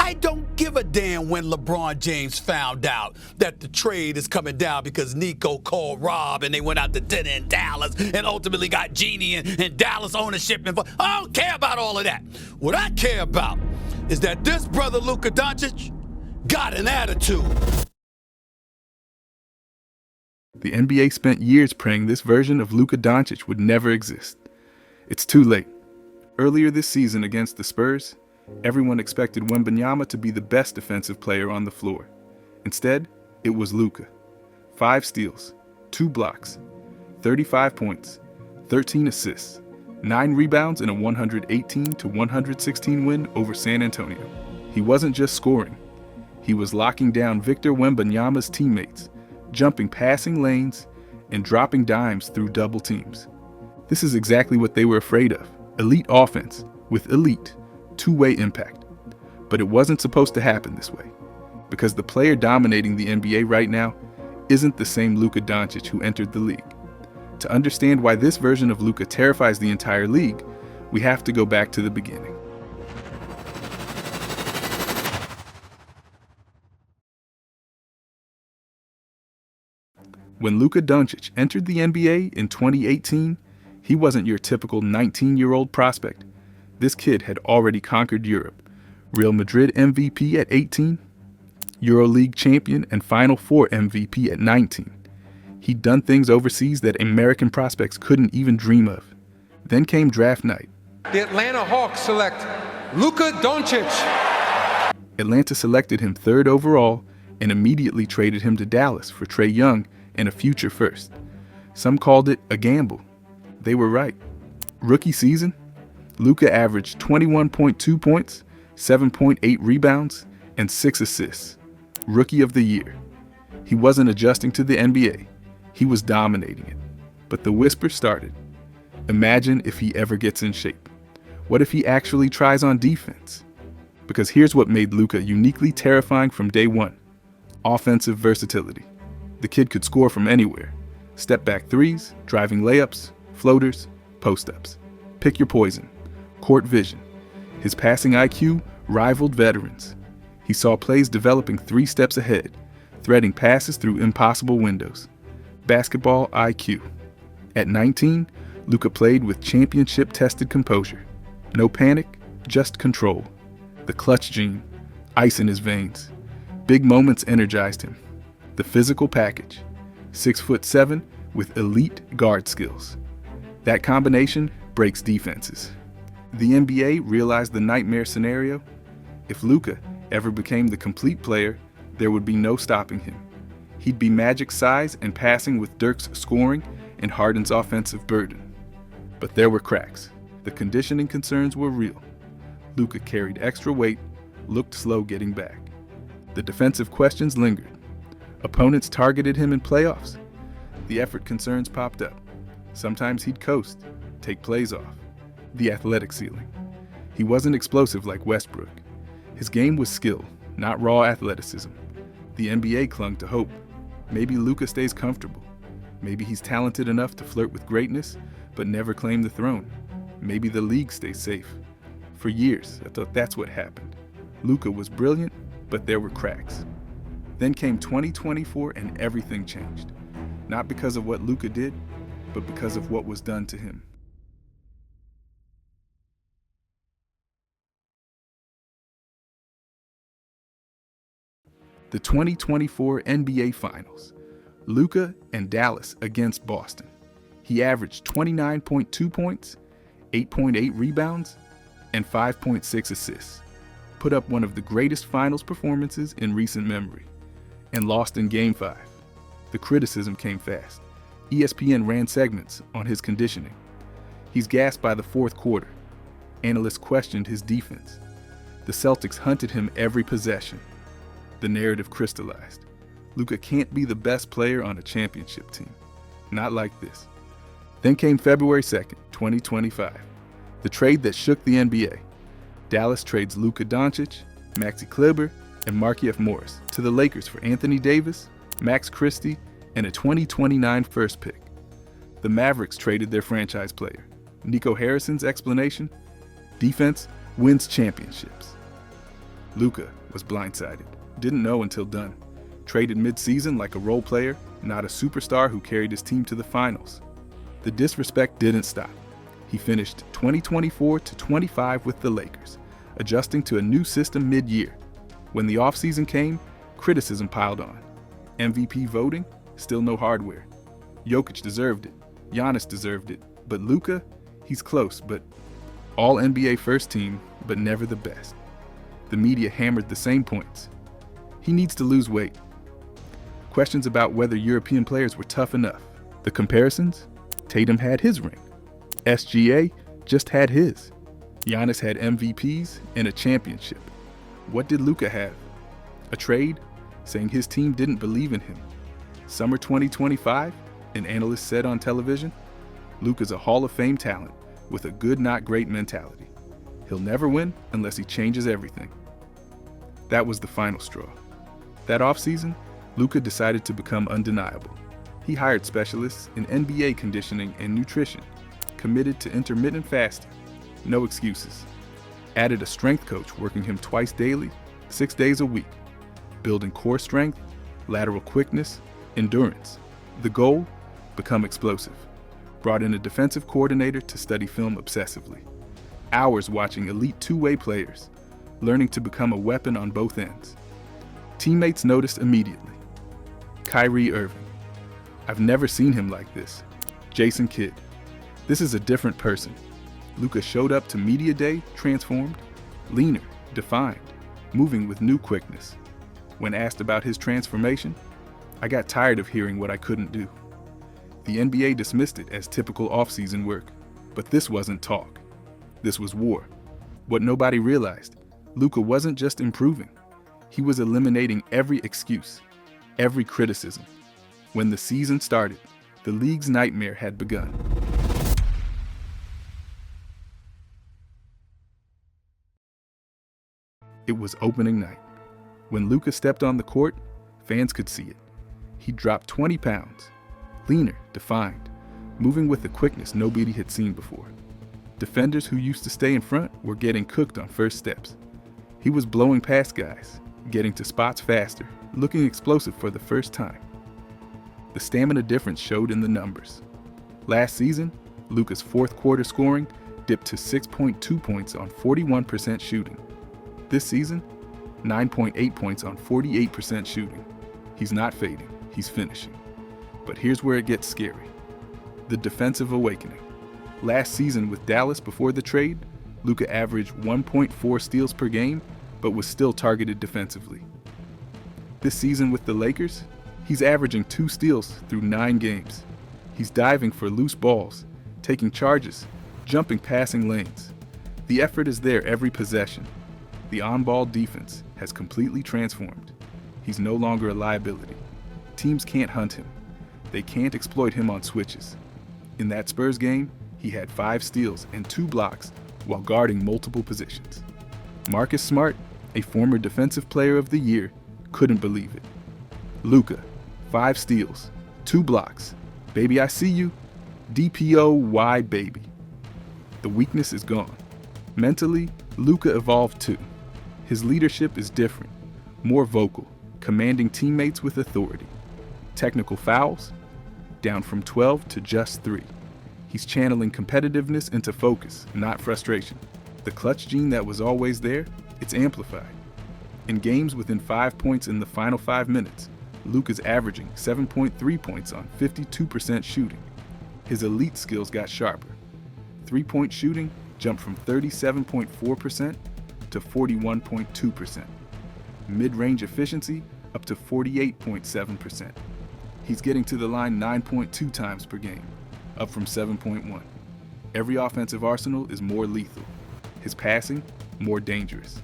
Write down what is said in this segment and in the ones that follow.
I don't give a damn when LeBron James found out that the trade is coming down because Nico called Rob and they went out to dinner in Dallas and ultimately got Genie and Dallas ownership. I don't care about all of that. What I care about is that this brother Luka Dončić got an attitude. The NBA spent years praying this version of Luka Dončić would never exist. It's too late. Earlier this season against the Spurs, everyone expected Wembanyama to be the best defensive player on the floor. Instead, it was Luka. 5 steals, 2 blocks, 35 points, 13 assists, 9 rebounds in a 118-116 win over San Antonio. He wasn't just scoring. He was locking down Victor Wembanyama's teammates, jumping passing lanes, and dropping dimes through double teams. This is exactly what they were afraid of. Elite offense with elite, two-way impact. But it wasn't supposed to happen this way. Because the player dominating the NBA right now isn't the same Luka Dončić who entered the league. To understand why this version of Luka terrifies the entire league, we have to go back to the beginning. When Luka Dončić entered the NBA in 2018, he wasn't your typical 19-year-old prospect. This kid had already conquered Europe. Real Madrid MVP at 18, EuroLeague champion and Final Four MVP at 19. He'd done things overseas that American prospects couldn't even dream of. Then came draft night. The Atlanta Hawks select Luka Dončić. Atlanta selected him 3rd overall and immediately traded him to Dallas for Trae Young and a future first. Some called it a gamble. They were right. Rookie season, Luka averaged 21.2 points, 7.8 rebounds, and 6 assists. Rookie of the year. He wasn't adjusting to the NBA. He was dominating it. But the whisper started. Imagine if he ever gets in shape. What if he actually tries on defense? Because here's what made Luka uniquely terrifying from day one. Offensive versatility. The kid could score from anywhere. Step-back threes, driving layups, floaters, post-ups. Pick your poison. Court vision. His passing IQ rivaled veterans. He saw plays developing 3 steps ahead, threading passes through impossible windows. Basketball IQ. At 19, Luka played with championship-tested composure. No panic, just control. The clutch gene, ice in his veins. Big moments energized him. The physical package, 6'7" with elite guard skills. That combination breaks defenses. The NBA realized the nightmare scenario. If Luka ever became the complete player, there would be no stopping him. He'd be Magic's size and passing with Dirk's scoring and Harden's offensive burden. But there were cracks. The conditioning concerns were real. Luka carried extra weight, looked slow getting back. The defensive questions lingered. Opponents targeted him in playoffs. The effort concerns popped up. Sometimes he'd coast, take plays off. The athletic ceiling. He wasn't explosive like Westbrook. His game was skill, not raw athleticism. The NBA clung to hope. Maybe Luka stays comfortable. Maybe he's talented enough to flirt with greatness, but never claim the throne. Maybe the league stays safe. For years, I thought that's what happened. Luka was brilliant, but there were cracks. Then came 2024 and everything changed. Not because of what Luka did, but because of what was done to him. The 2024 NBA Finals. Luka and Dallas against Boston. He averaged 29.2 points, 8.8 rebounds, and 5.6 assists. Put up one of the greatest finals performances in recent memory. And lost in Game 5. The criticism came fast. ESPN ran segments on his conditioning. He's gassed by the 4th quarter. Analysts questioned his defense. The Celtics hunted him every possession. The narrative crystallized. Luka can't be the best player on a championship team. Not like this. Then came February 2nd, 2025. The trade that shook the NBA. Dallas trades Luka Dončić, Maxi Kleber, and Markieff Morris to the Lakers for Anthony Davis, Max Christie, and a 2029 first pick. The Mavericks traded their franchise player. Nico Harrison's explanation? Defense wins championships. Luka was blindsided, didn't know until done. Traded mid-season like a role player, not a superstar who carried his team to the finals. The disrespect didn't stop. He finished 20-24-25 with the Lakers, adjusting to a new system mid-year. When the offseason came, criticism piled on. MVP voting, still no hardware. Jokic deserved it. Giannis deserved it. But Luka, he's close, but all NBA first team, but never the best. The media hammered the same points. He needs to lose weight. Questions about whether European players were tough enough. The comparisons? Tatum had his ring. SGA just had his. Giannis had MVPs and a championship. What did Luka have? A trade? Saying his team didn't believe in him. Summer 2025, an analyst said on television, Luka's a Hall of Fame talent with a good not great mentality. He'll never win unless he changes everything. That was the final straw. That offseason, Luka decided to become undeniable. He hired specialists in NBA conditioning and nutrition, committed to intermittent fasting, no excuses. Added a strength coach working him twice daily, 6 days a week, building core strength, lateral quickness, endurance. The goal? Become explosive. Brought in a defensive coordinator to study film obsessively. Hours watching elite two-way players, learning to become a weapon on both ends. Teammates noticed immediately. Kyrie Irving. I've never seen him like this. Jason Kidd. This is a different person. Luka showed up to media day transformed, leaner, defined, moving with new quickness. When asked about his transformation, I got tired of hearing what I couldn't do. The NBA dismissed it as typical off-season work, but this wasn't talk. This was war. What nobody realized, Luka wasn't just improving. He was eliminating every excuse, every criticism. When the season started, the league's nightmare had begun. It was opening night. When Luka stepped on the court, fans could see it. He dropped 20 pounds, leaner, defined, moving with a quickness nobody had seen before. Defenders who used to stay in front were getting cooked on first steps. He was blowing past guys, getting to spots faster, looking explosive for the first time. The stamina difference showed in the numbers. Last season, Luka's fourth quarter scoring dipped to 6.2 points on 41% shooting. This season, 9.8 points on 48% shooting. He's not fading, he's finishing. But here's where it gets scary. The defensive awakening. Last season with Dallas before the trade, Luka averaged 1.4 steals per game, but was still targeted defensively. This season with the Lakers, he's averaging 2 steals through 9 games. He's diving for loose balls, taking charges, jumping passing lanes. The effort is there every possession. The on-ball defense has completely transformed. He's no longer a liability. Teams can't hunt him. They can't exploit him on switches. In that Spurs game, he had 5 steals and 2 blocks while guarding multiple positions. Marcus Smart, a former Defensive Player of the Year, couldn't believe it. Luka, 5 steals, 2 blocks. Baby, I see you. DPOY baby. The weakness is gone. Mentally, Luka evolved too. His leadership is different, more vocal, commanding teammates with authority. Technical fouls, down from 12 to just 3. He's channeling competitiveness into focus, not frustration. The clutch gene that was always there, it's amplified. In games within 5 points in the final 5 minutes, Luka's averaging 7.3 points on 52% shooting. His elite skills got sharper. 3-point shooting jumped from 37.4% to 41.2%. Mid-range efficiency up to 48.7%. He's getting to the line 9.2 times per game, up from 7.1. Every offensive arsenal is more lethal. His passing, more dangerous.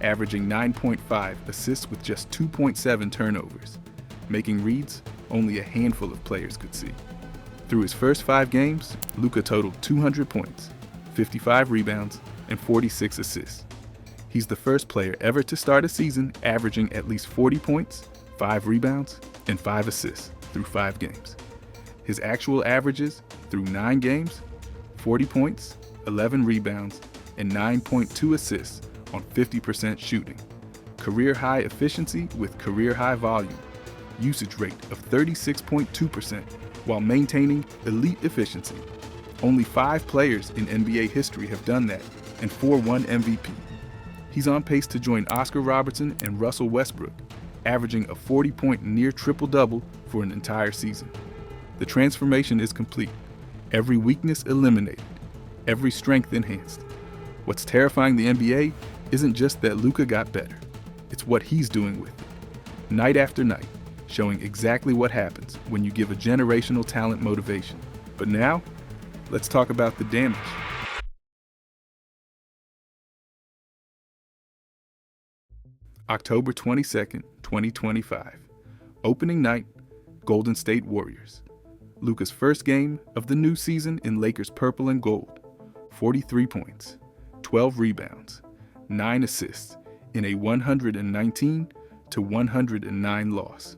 Averaging 9.5 assists with just 2.7 turnovers, making reads only a handful of players could see. Through his first 5 games, Luka totaled 200 points, 55 rebounds, and 46 assists. He's the first player ever to start a season averaging at least 40 points, 5 rebounds, and 5 assists through 5 games. His actual averages through 9 games, 40 points, 11 rebounds, and 9.2 assists on 50% shooting. career-high efficiency with career-high volume, usage rate of 36.2% while maintaining elite efficiency. Only 5 players in NBA history have done that, and 4 won MVP. He's on pace to join Oscar Robertson and Russell Westbrook, averaging a 40-point near triple-double for an entire season. The transformation is complete. Every weakness eliminated, every strength enhanced. What's terrifying the NBA isn't just that Luka got better. It's what he's doing with it. Night after night, showing exactly what happens when you give a generational talent motivation. But now, let's talk about the damage. October 22nd, 2025. Opening night, Golden State Warriors. Luka's first game of the new season in Lakers purple and gold. 43 points, 12 rebounds, 9 assists in a 119-109 loss.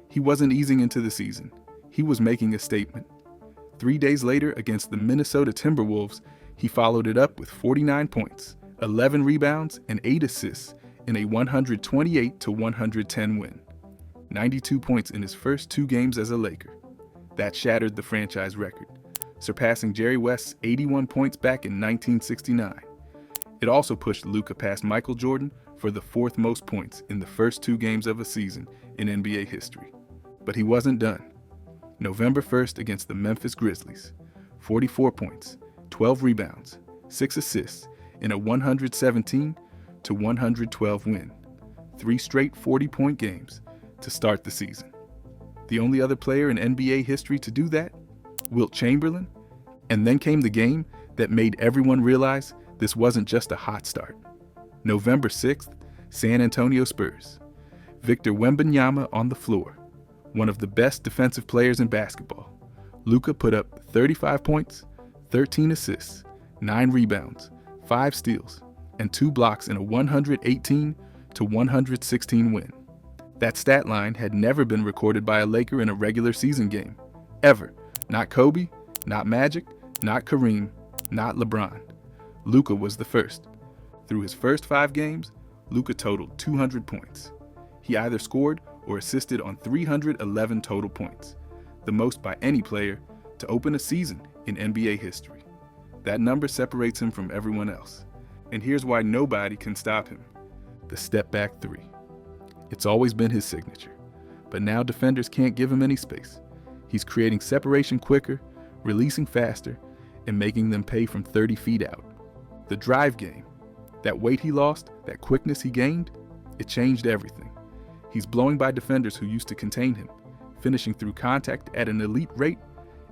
He wasn't easing into the season. He was making a statement. 3 days later against the Minnesota Timberwolves, he followed it up with 49 points, 11 rebounds, and 8 assists in a 128-110 win. 92 points in his first 2 games as a Laker. That shattered the franchise record, surpassing Jerry West's 81 points back in 1969. It also pushed Luka past Michael Jordan for the 4th most points in the first 2 games of a season in NBA history. But he wasn't done. November 1st against the Memphis Grizzlies, 44 points, 12 rebounds, 6 assists in a 117-112 win. 3 straight 40-point games to start the season. The only other player in NBA history to do that? Wilt Chamberlain. And then came the game that made everyone realize this wasn't just a hot start. November 6th, San Antonio Spurs. Victor Wembanyama on the floor, one of the best defensive players in basketball. Luka put up 35 points, 13 assists, 9 rebounds, 5 steals, and 2 blocks in a 118-116 win. That stat line had never been recorded by a Laker in a regular season game. Ever. Not Kobe, not Magic, not Kareem, not LeBron. Luka was the first. Through his first 5 games, Luka totaled 200 points. He either scored or assisted on 311 total points, the most by any player to open a season in NBA history. That number separates him from everyone else. And here's why nobody can stop him. The step-back 3. It's always been his signature, but now defenders can't give him any space. He's creating separation quicker, releasing faster, and making them pay from 30 feet out. The drive game, that weight he lost, that quickness he gained, it changed everything. He's blowing by defenders who used to contain him, finishing through contact at an elite rate,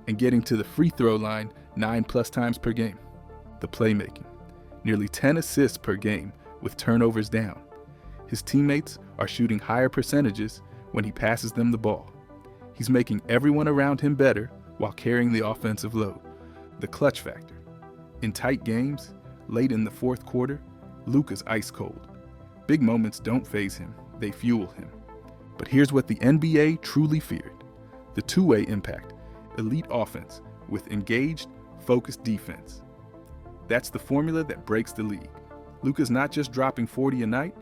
and getting to the free throw line 9+ times per game. The playmaking, nearly 10 assists per game with turnovers down. His teammates are shooting higher percentages when he passes them the ball. He's making everyone around him better while carrying the offensive load. The clutch factor. In tight games, late in the 4th quarter, Luka's ice cold. Big moments don't faze him, they fuel him. But here's what the NBA truly feared. The two-way impact, elite offense with engaged, focused defense. That's the formula that breaks the league. Luka's not just dropping 40 a night,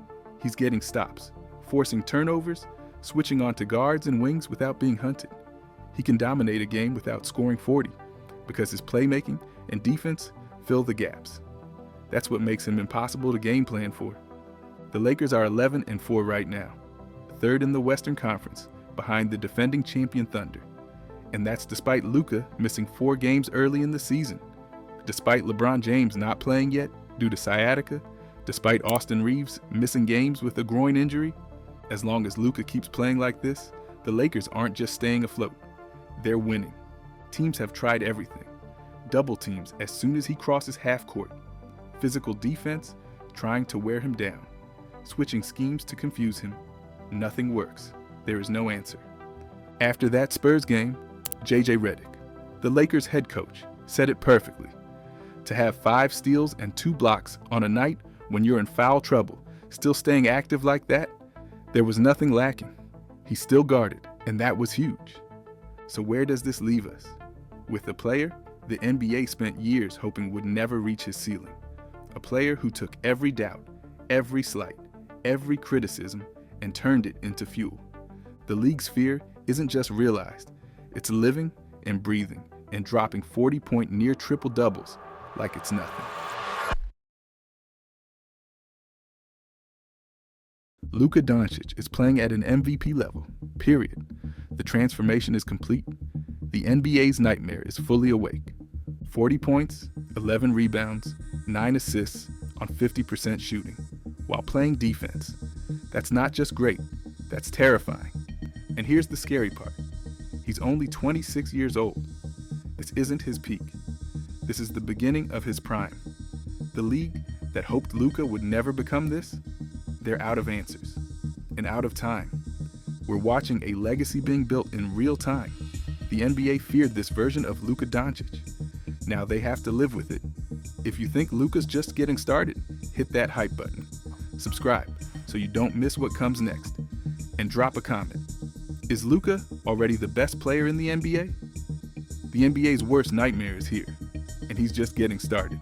he's getting stops, forcing turnovers, switching onto guards and wings without being hunted. He can dominate a game without scoring 40 because his playmaking and defense fill the gaps. That's what makes him impossible to game plan for. The Lakers are 11-4 right now, 3rd in the Western Conference, behind the defending champion Thunder. And that's despite Luka missing 4 games early in the season, despite LeBron James not playing yet due to sciatica, despite Austin Reeves missing games with a groin injury. As long as Luka keeps playing like this, the Lakers aren't just staying afloat, they're winning. Teams have tried everything. Double teams as soon as he crosses half court. Physical defense trying to wear him down. Switching schemes to confuse him. Nothing works. There is no answer. After that Spurs game, JJ Redick, the Lakers head coach, said it perfectly. To have 5 steals and 2 blocks on a night when you're in foul trouble, still staying active like that, there was nothing lacking. He still guarded, and that was huge. So where does this leave us? With a player the NBA spent years hoping would never reach his ceiling. A player who took every doubt, every slight, every criticism and turned it into fuel. The league's fear isn't just realized, it's living and breathing and dropping 40-point near triple-doubles like it's nothing. Luka Dončić is playing at an MVP level, period. The transformation is complete. The NBA's nightmare is fully awake. 40 points, 11 rebounds, 9 assists on 50% shooting, while playing defense. That's not just great, that's terrifying. And here's the scary part. He's only 26 years old. This isn't his peak. This is the beginning of his prime. The league that hoped Luka would never become this, they're out of answers and out of time. We're watching a legacy being built in real time. The NBA feared this version of Luka Dončić. Now they have to live with it. If you think Luka's just getting started, hit that hype button. Subscribe so you don't miss what comes next. And drop a comment. Is Luka already the best player in the NBA? The NBA's worst nightmare is here, and he's just getting started.